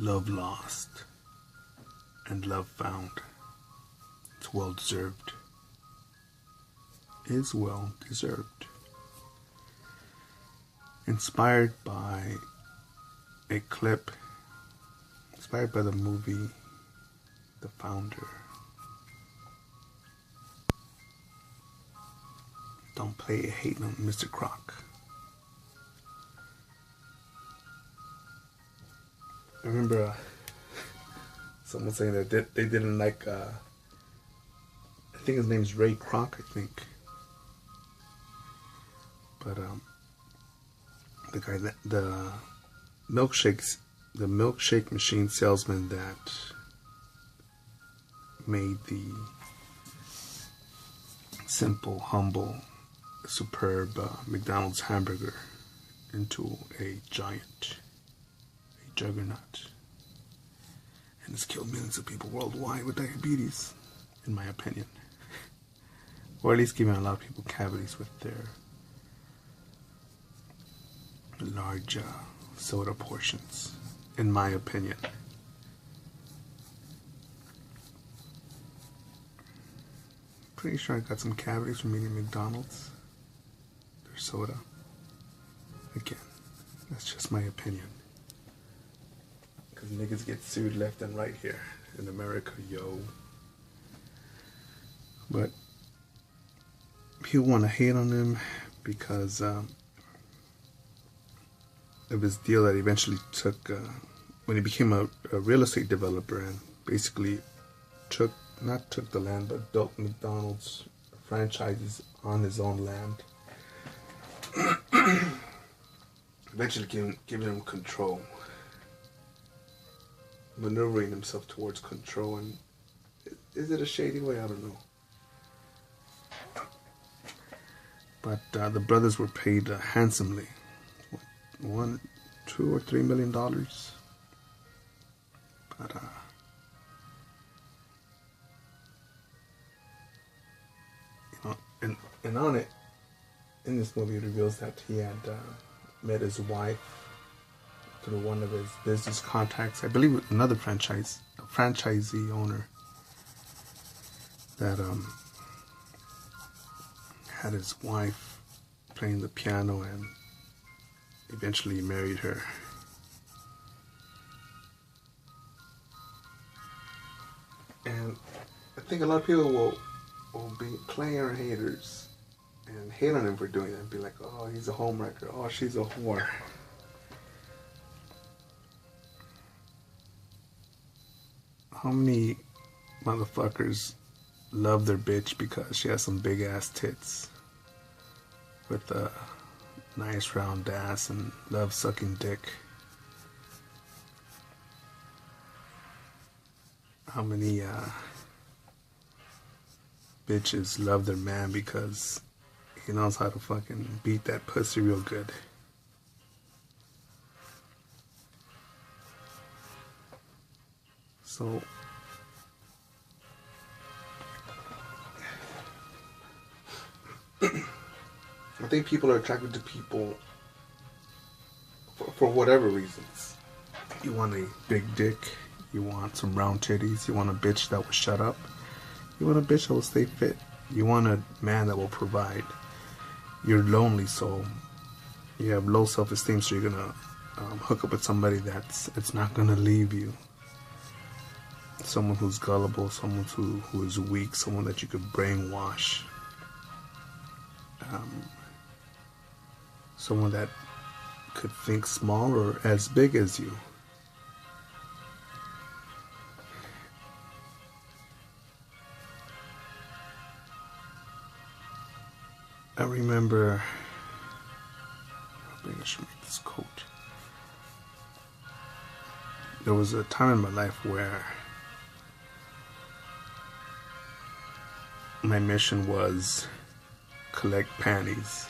love lost and love found. It's well deserved. Is well deserved. Inspired by a clip, inspired by the movie The Founder. Don't play hating on Mr. Croc. I remember someone saying that they didn't like, I think his name's Ray Kroc, I think. But the guy that the milkshake machine salesman that made the simple, humble, superb McDonald's hamburger into a giant, a juggernaut, and has killed millions of people worldwide with diabetes, in my opinion, or at least giving a lot of people cavities with their large soda portions, in my opinion. Pretty sure I got some cavities from eating McDonald's. Their soda. Again, that's just my opinion. Because niggas get sued left and right here in America, yo. But people want to hate on him because of his deal that he eventually took when he became a real estate developer, and basically not took the land, but built McDonald's franchises on his own land. Eventually giving him control, maneuvering himself towards control. And is it a shady way? I don't know. But the brothers were paid handsomely. $1, $2, or $3 million. But and on it, in this movie, it reveals that he had met his wife through one of his business contacts. I believe another franchisee owner that had his wife playing the piano and eventually married her. And I think a lot of people will be player haters and hate on him for doing that and be like, oh, he's a homewrecker, oh, she's a whore. How many motherfuckers love their bitch because she has some big ass tits with a nice round ass and love sucking dick? How many bitches love their man because he knows how to fucking beat that pussy real good? So I think people are attracted to people for whatever reasons. You want a big dick, you want some round titties, you want a bitch that will shut up, you want a bitch that will stay fit, you want a man that will provide. You're lonely, so you have low self-esteem, so you're gonna hook up with somebody it's not gonna leave you. Someone who's gullible, someone who is weak, someone that you could brainwash. Someone that could think small or as big as you. I remember, I should make this quote. There was a time in my life where my mission was collect panties.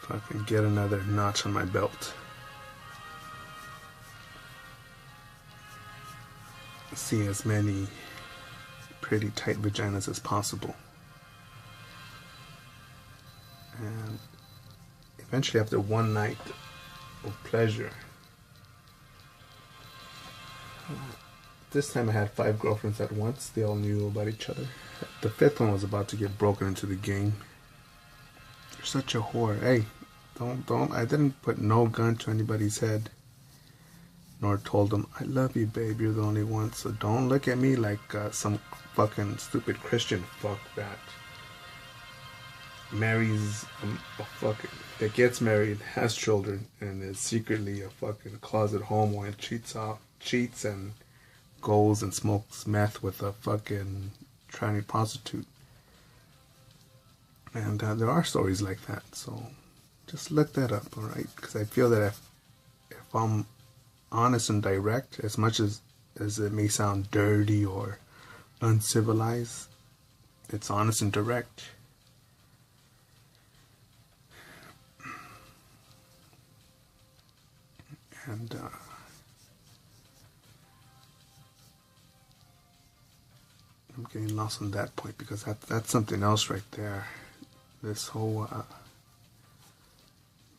Fucking get another notch on my belt. See as many pretty tight vaginas as possible. And eventually, after one night of pleasure, This time I had 5 girlfriends at once. They all knew about each other. The 5th one was about to get broken into the game. You're such a whore. Hey, don't. I didn't put no gun to anybody's head, nor told them, I love you, babe. You're the only one. So don't look at me like some fucking stupid Christian fuck that marries a fucking, that gets married, has children, and is secretly a fucking closet homo and cheats and goes and smokes meth with a fucking tranny prostitute. And there are stories like that, so just look that up, alright? Because I feel that if I'm honest and direct, as much as it may sound dirty or uncivilized, it's honest and direct. And I'm getting lost on that point because that's something else right there. This whole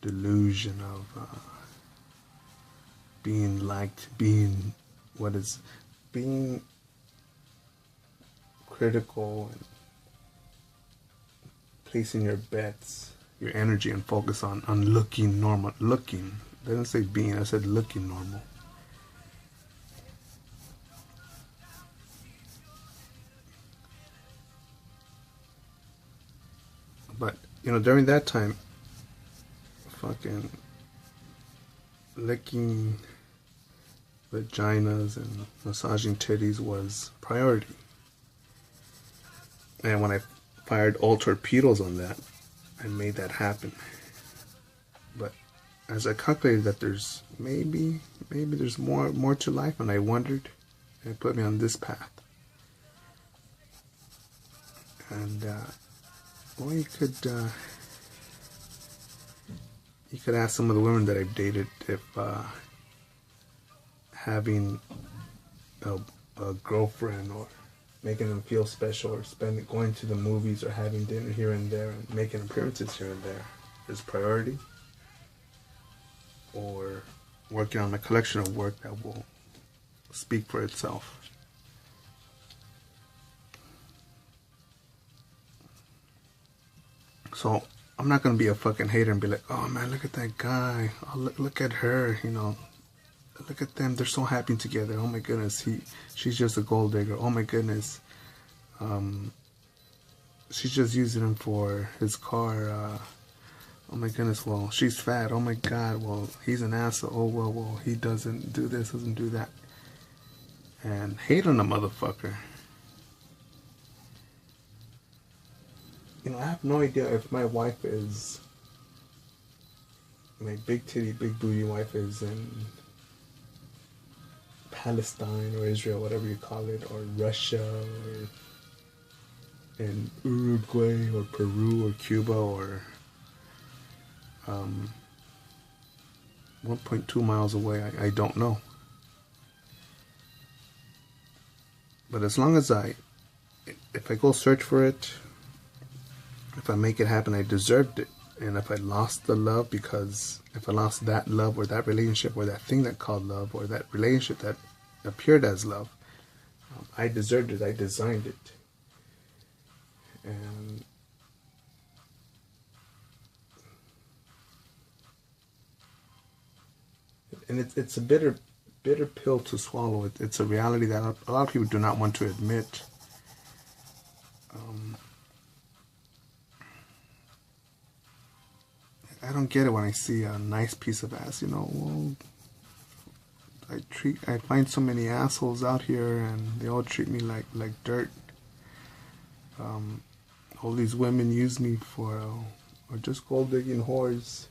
delusion of being liked, being critical, and placing your bets, your energy and focus on looking normal. Looking. I didn't say being, I said looking normal. But, during that time, fucking licking vaginas and massaging titties was priority. And when I fired all torpedoes on that, I made that happen. But as I calculated that there's maybe there's more to life, and I wondered, and it put me on this path. And well, you could ask some of the women that I've dated if having a girlfriend or making them feel special or going to the movies or having dinner here and there and making appearances here and there is priority, or working on a collection of work that will speak for itself. So I'm not gonna be a fucking hater and be like, oh man, look at that guy, oh, look at her, look at them, they're so happy together, oh my goodness, she's just a gold digger, oh my goodness, she's just using him for his car, oh my goodness, well, she's fat, oh my god, well, he's an asshole, oh well, he doesn't do this, doesn't do that, and hate on a motherfucker. I have no idea if my wife is, my big titty, big booty wife is in Palestine or Israel, whatever you call it, or Russia, or in Uruguay, or Peru, or Cuba, or 1.2 miles away. I don't know. But as long as if I go search for it, if I make it happen, I deserved it. And if I lost the love, if I lost that love or that relationship or that thing that called love or that relationship that appeared as love, I deserved it. I designed it. And it's a bitter pill to swallow. It's a reality that a lot of people do not want to admit. I don't get it when I see a nice piece of ass, well, I find so many assholes out here and they all treat me like dirt. All these women use me for, or just gold digging whores.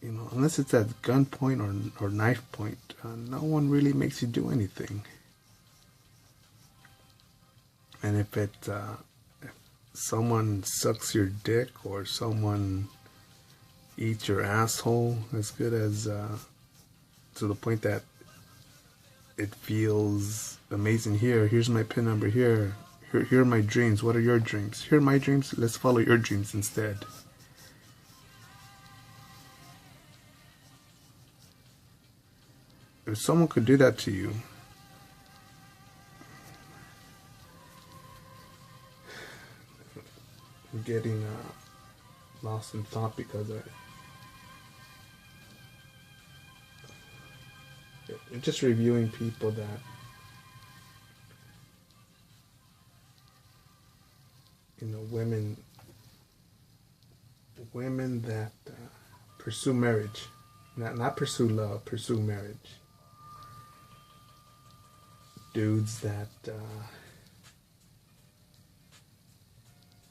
Unless it's at gunpoint or knife point, no one really makes you do anything. And if someone sucks your dick or someone eats your asshole as good as to the point that it feels amazing, here's my pin number, here are my dreams, what are your dreams, here are my dreams, let's follow your dreams instead. if someone could do that to you, I'm getting lost in thought because I'm just reviewing people that, women that pursue marriage, not pursue love, pursue marriage. Dudes that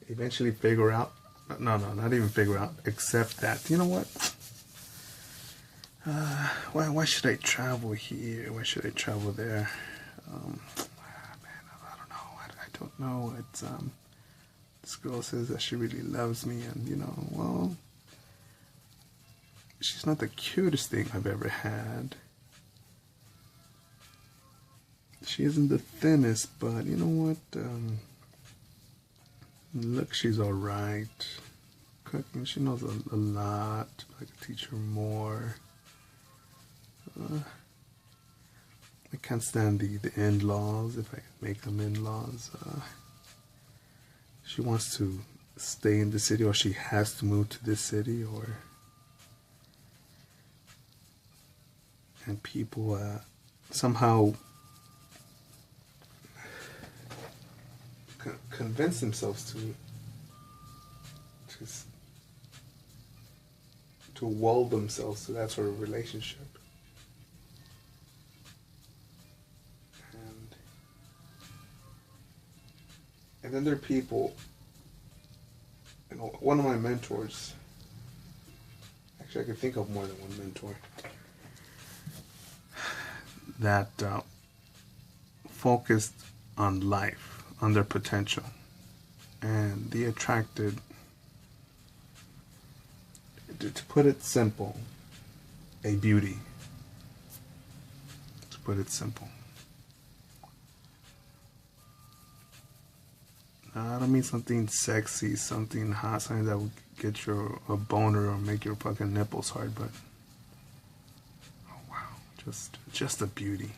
eventually figure out, no, not even figure out, accept that, you know what? Why should I travel here? Why should I travel there? Man, I don't know. I don't know. It's this girl says that she really loves me, and well, she's not the cutest thing I've ever had. She isn't the thinnest, but you know what? Look, she's alright. Cooking, she knows a lot. I could teach her more. I can't stand the in-laws, if I can make them in-laws. She wants to stay in the city, or she has to move to this city, and people somehow convince themselves to wall themselves to that sort of relationship. And then there are people, one of my mentors, actually I can think of more than one mentor, that focused on life, on their potential, and they attracted, to put it simple, a beauty. To put it simple. I don't mean something sexy, something hot, something that would get you a boner or make your fucking nipples hard, but oh wow, just a beauty.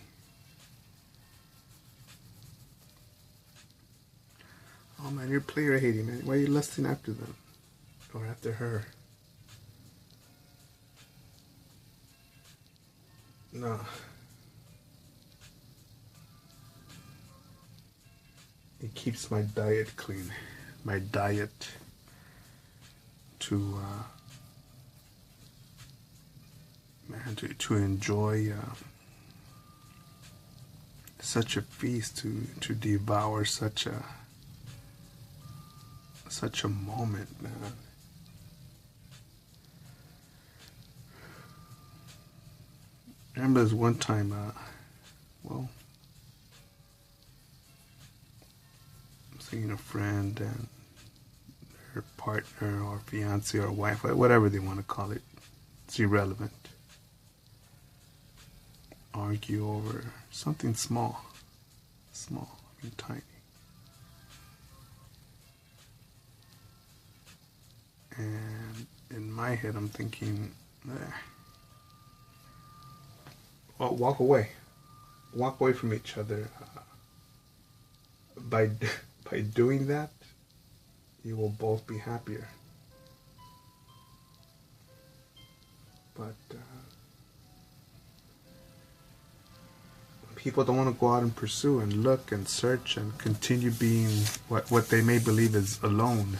Oh man, you're player hating, man. Why are you lusting after them? Or after her? No. It keeps my diet clean. My diet to enjoy such a feast, to devour such a moment, man. I remember this one time, seeing a friend and her partner or fiance or wife, whatever they want to call it, it's irrelevant, argue over something small, and tiny. And in my head, I'm thinking, well, walk away from each other. By doing that, you will both be happier. But people don't want to go out and pursue and look and search and continue being what they may believe is alone.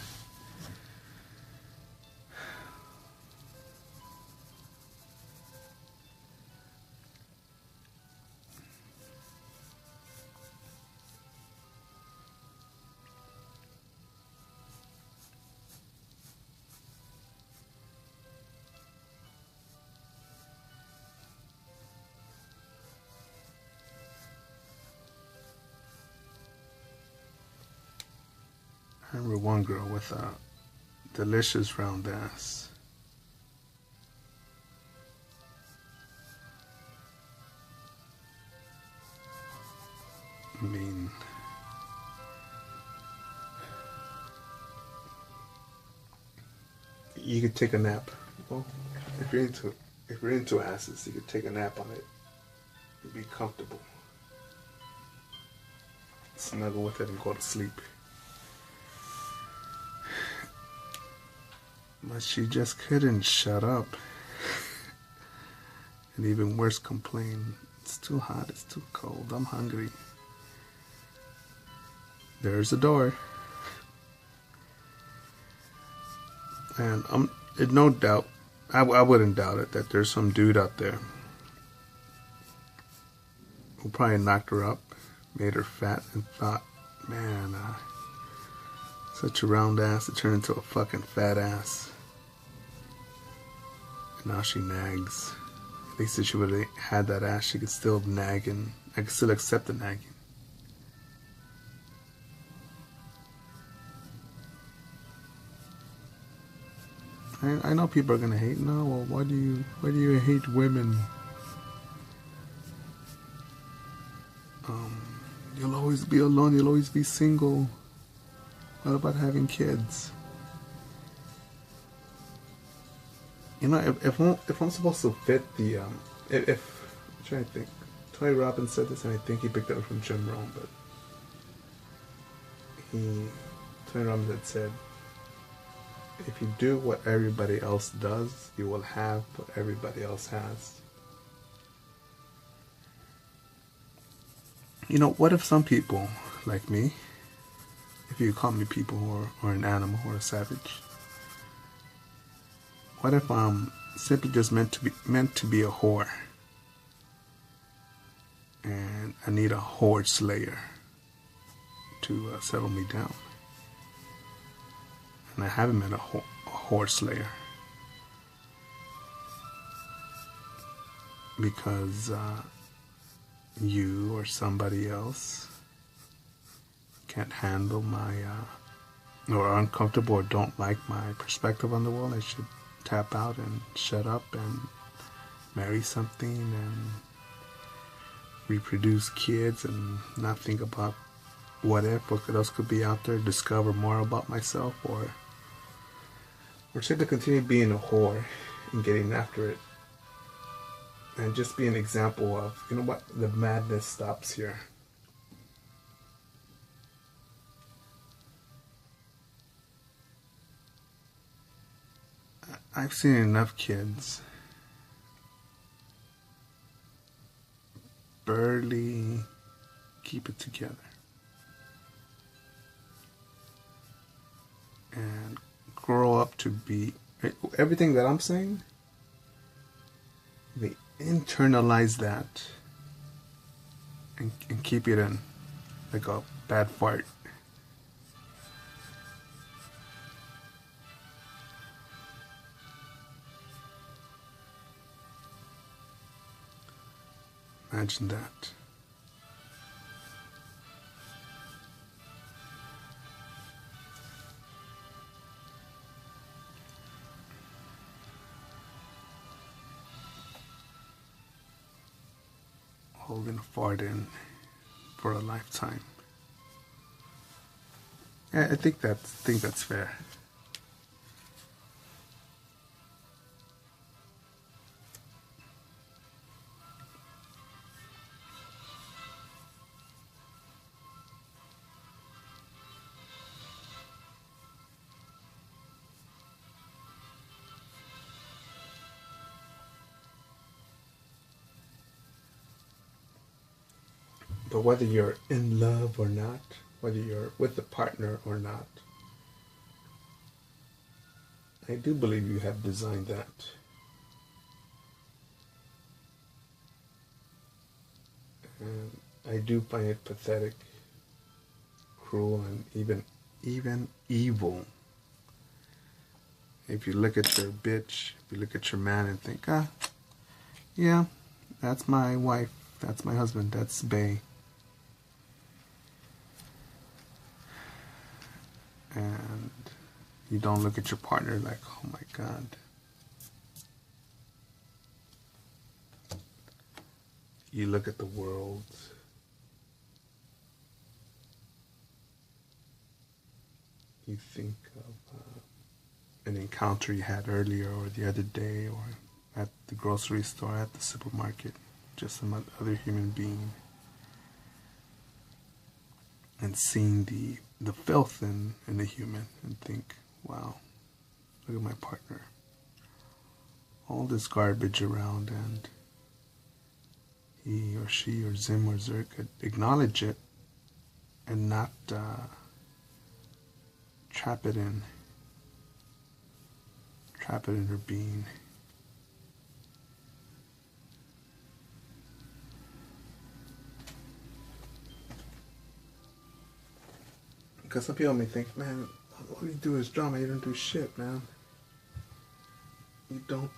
I remember one girl with a delicious round ass. I mean, you could take a nap. Well, if you're into asses, you could take a nap on it. to be comfortable. Snuggle with it and go to sleep. But she just couldn't shut up. And even worse, complain. It's too hot, it's too cold, I'm hungry. There's the door. And no doubt, I wouldn't doubt it, that there's some dude out there who probably knocked her up, made her fat, and thought, man, such a round ass to turn into a fucking fat ass. And now she nags. At least if she would have had that ass, she could still nag, and I could still accept the nagging. I know people are gonna hate. No, well, why do you hate women? You'll always be alone. You'll always be single. What about having kids? You know, if I'm supposed to fit the if I'm trying to think, Tony Robbins said this, and I think he picked it up from Jim Rohn, but Tony Robbins had said, if you do what everybody else does, you will have what everybody else has. You know, what if some people, like me, if you call me people or an animal or a savage, what if I'm simply just meant to be a whore, and I need a horde slayer to settle me down? And I haven't met a horde slayer because you or somebody else can't handle my or are uncomfortable or don't like my perspective on the world. I should tap out and shut up and marry something and reproduce kids and not think about what else could be out there, discover more about myself, or simply continue being a whore and getting after it, and just be an example of, you know what, the madness stops here. I've seen enough kids barely keep it together and grow up to be everything that I'm saying. They internalize that and keep it in like a bad fart. Imagine that. Holding a fart in for a lifetime. Yeah, I think that's fair. But whether you're in love or not, whether you're with a partner or not, I do believe you have designed that. And I do find it pathetic, cruel, and even evil. If you look at your bitch, if you look at your man and think, yeah, that's my wife, that's my husband, that's bae. And you don't look at your partner like, oh my God. You look at the world. You think of an encounter you had earlier or the other day or at the grocery store, at the supermarket. just some other human being, and seeing the filth in the human and think, wow, look at my partner. All this garbage around, and he or she or Zim or Zer could acknowledge it and not trap it in her being. Because some people may think, man, all you do is drama, you don't do shit, man. You don't,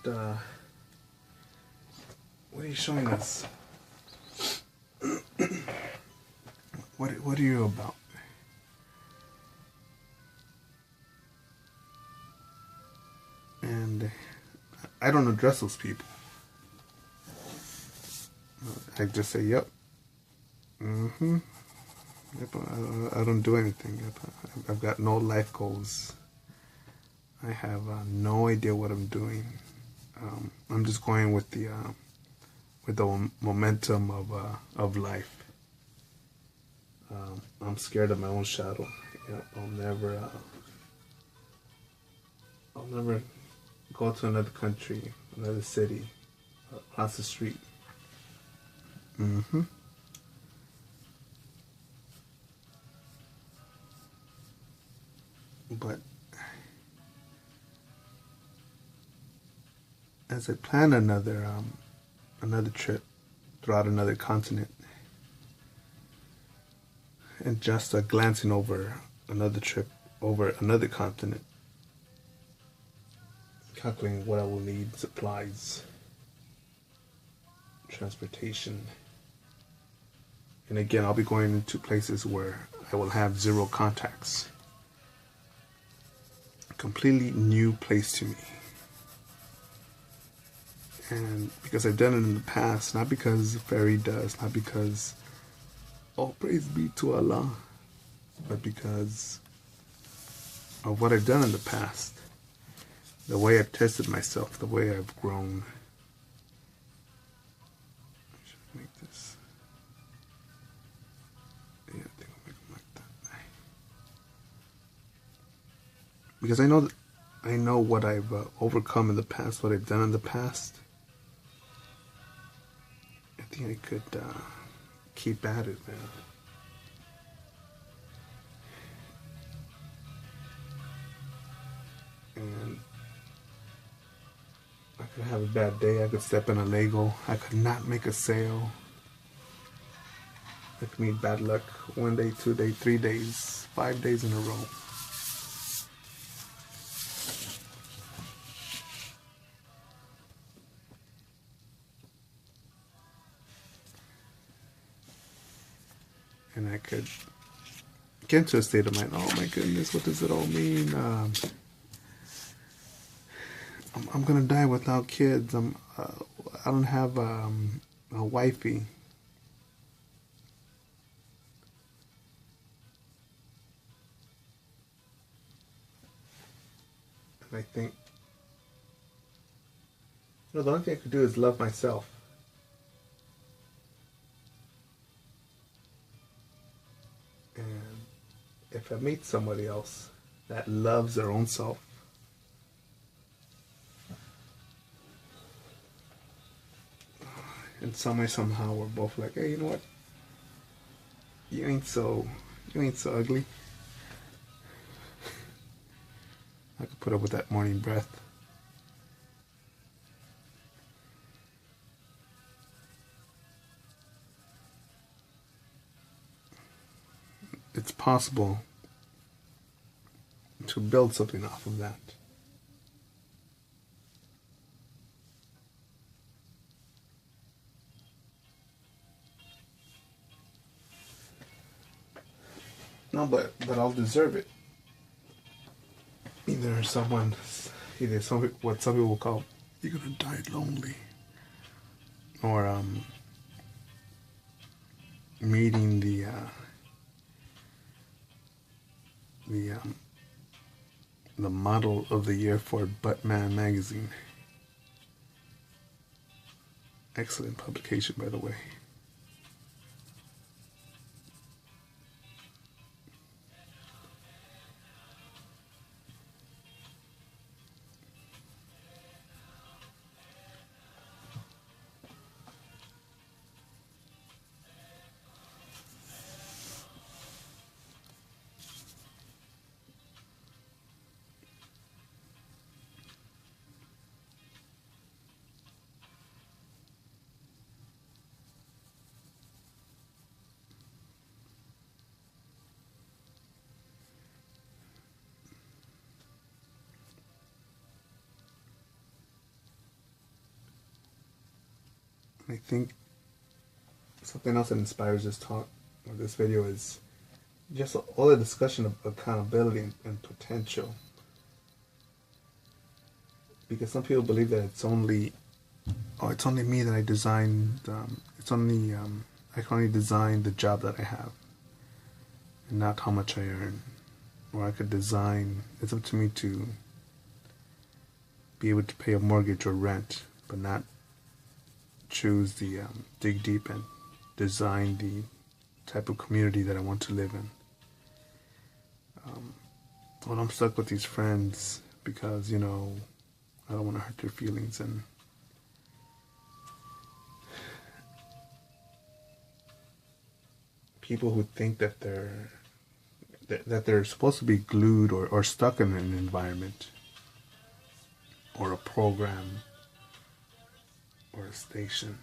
what are you showing us? What are you about? And I don't address those people. I just say, yep. Mm-hmm. Yep, I don't do anything. I've got no life goals. I have no idea what I'm doing. I'm just going with the momentum of life. I'm scared of my own shadow. I'll never go to another country, another city, across the street. Mm-hmm. But as I plan another trip throughout another continent, and just glancing over another trip over another continent, calculating what I will need, supplies, transportation, and again, I'll be going into places where I will have zero contacts. A completely new place to me. And because I've done it in the past, not because Fairy does, not because, oh, praise be to Allah, but because of what I've done in the past, the way I've tested myself, the way I've grown. I should make this. Yeah, I think I'll make them like that. Because I know what I've overcome in the past, what I've done in the past. I think I could keep at it, man. And I could have a bad day. I could step in a Lego. I could not make a sale. I could meet bad luck 1 day, 2 days, 3 days, 5 days in a row. And I could get into a state of mind, oh my goodness, what does it all mean? I'm gonna die without kids. I don't have a wifey. And I think, the only thing I could do is love myself. And if I meet somebody else that loves their own self, in some way, somehow, we're both like, hey, you know what? You ain't so ugly. I could put up with that morning breath. It's possible to build something off of that. No, but I'll deserve it. Either what some people call, you're gonna die lonely, or meeting the model of the year for Buttman magazine. Excellent publication, by the way. I think something else that inspires this talk or this video is just all the discussion of accountability and potential. Because some people believe that it's only me that I designed. I can only design the job that I have, and not how much I earn. Or I could design. It's up to me to be able to pay a mortgage or rent, but not choose the dig deep and design the type of community that I want to live in. Well, I'm stuck with these friends because, I don't want to hurt their feelings, and people who think that they're supposed to be glued or stuck in an environment or a program or a station.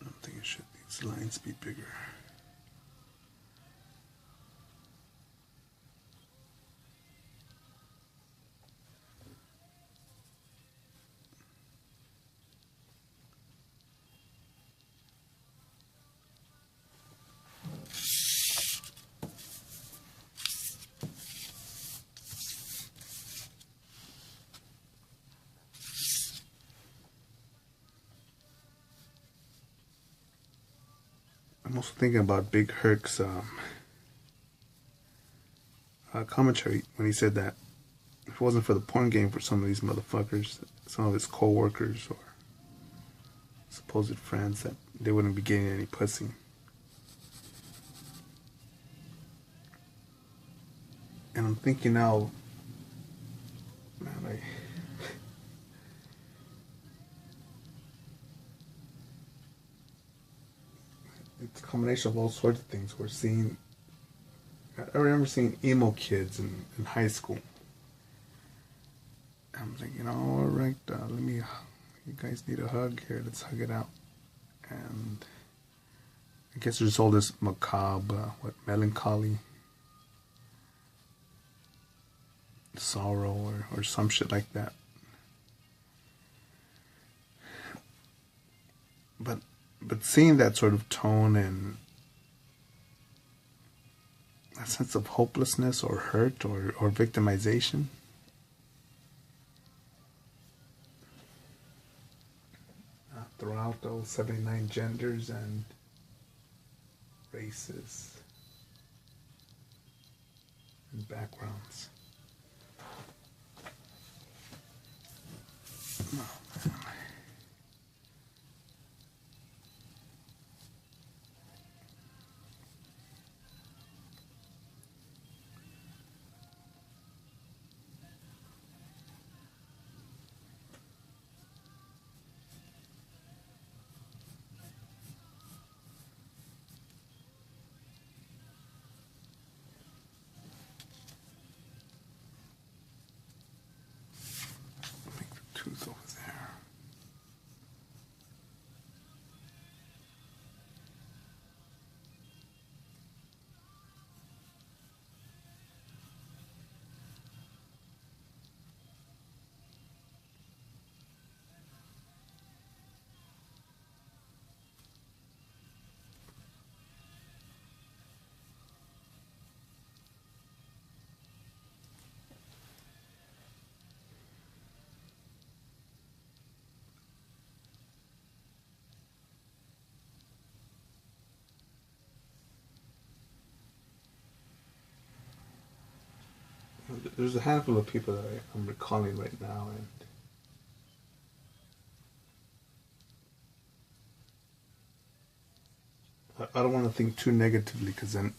I think should these lines be bigger? I'm also thinking about Big Herc's commentary when he said that if it wasn't for the porn game for some of these motherfuckers, some of his co-workers or supposed friends, that they wouldn't be getting any pussy. And I'm thinking now, man, it's a combination of all sorts of things. I remember seeing emo kids in high school. I'm thinking, all right, you guys need a hug here, let's hug it out. And I guess there's all this macabre, melancholy, sorrow, or some shit like that. But seeing that sort of tone and a sense of hopelessness or hurt or victimization, throughout those 79 genders and races and backgrounds. Oh, man. Tooth over there. there's a handful of people that I'm recalling right now, and I don't want to think too negatively because then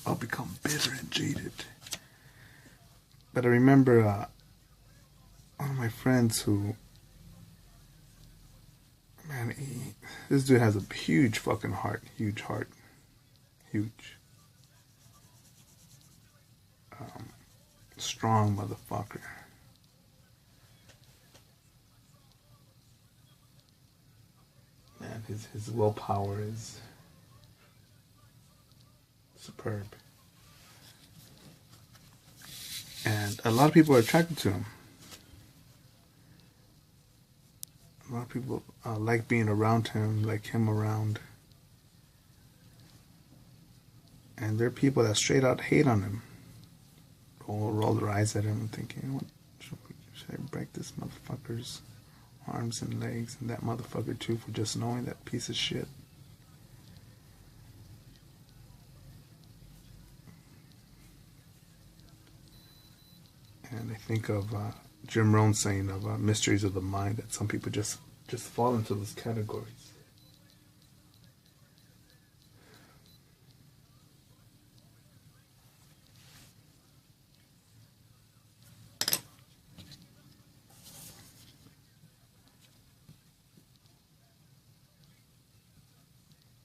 I'll become bitter and jaded. But I remember one of my friends who, man, this dude has a huge fucking heart, huge heart, huge, strong motherfucker. Man, his willpower is superb. And a lot of people are attracted to him. A lot of people like being around him, like him around. And there are people that straight out hate on him. Roll their eyes at him and thinking, you know what, should I break this motherfucker's arms and legs and that motherfucker too for just knowing that piece of shit? And I think of Jim Rohn saying of mysteries of the mind that some people just fall into those categories.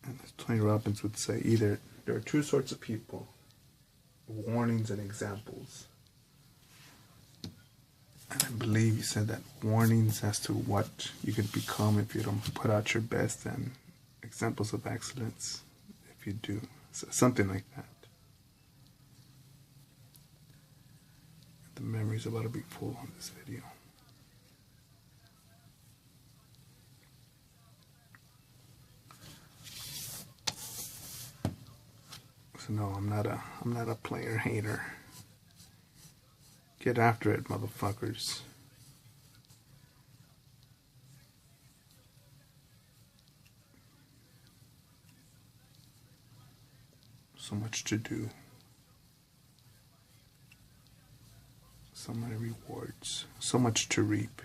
And as Tony Robbins would say, either there are two sorts of people, warnings and examples. And I believe you said that warnings as to what you could become if you don't put out your best, and examples of excellence if you do. So something like that. The memory's about to be full on this video. So no, I'm not a player hater. Get after it, motherfuckers. So much to do. So many rewards. So much to reap.